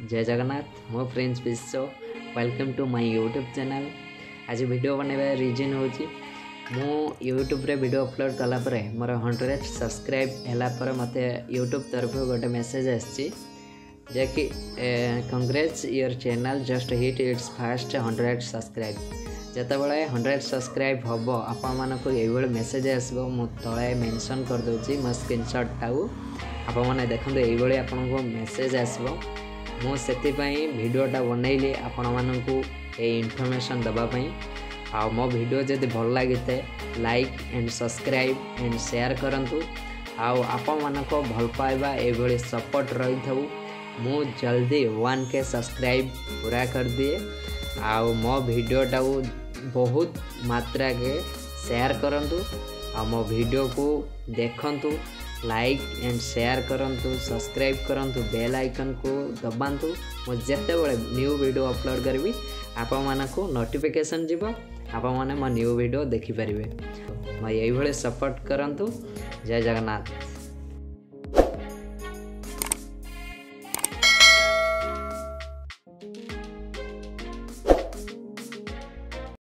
जय जगन्नाथ मो Prince Vishwa welcome to my YouTube channel. आज वीडियो बनवा रीजन हूँ मु यूट्यूब रे वीडियो अपलोड कला परे मोर 100 सब्सक्राइब हैला पर मते यूट्यूब तरफ गोटे मेसेज आसी जे कि congrats your channel just hit its first 100 subscribe. जितेबाला 100 सब्सक्राइब हम आपण मानक ये मेसेज आसो मु तले मेंशन कर दूची मो स्क्रीनशॉट टाऊ आपण माने देखंतु ये आपन को मेसेज आसो मु सेति पई वीडियोटा बनैली आपण मानकू ए इन्फॉर्मेशन दबा पई। आ मो वीडियो जदि भल लगी like and subscribe and share करंतु। आउ आपण मानक भल पाइबा एभली सपोर्ट रही थाउ मु जल्दी 1K सब्सक्राइब पूरा कर दिए। आउ मो वीडियोटा बहुत मात्रा के शेयर करंतु। आ मो वीडियो को देखंतु लाइक एंड शेयर करंतु सब्सक्राइब करंतु बेल आइकन को दबांतु। मो जेते बळे न्यू वीडियो अपलोड करबी आपण मानकू नोटिफिकेशन जीवो आपण माने मो न्यू वीडियो देखि परिबे। म एई भळे सपोर्ट करंतु। जय जगन्नाथ।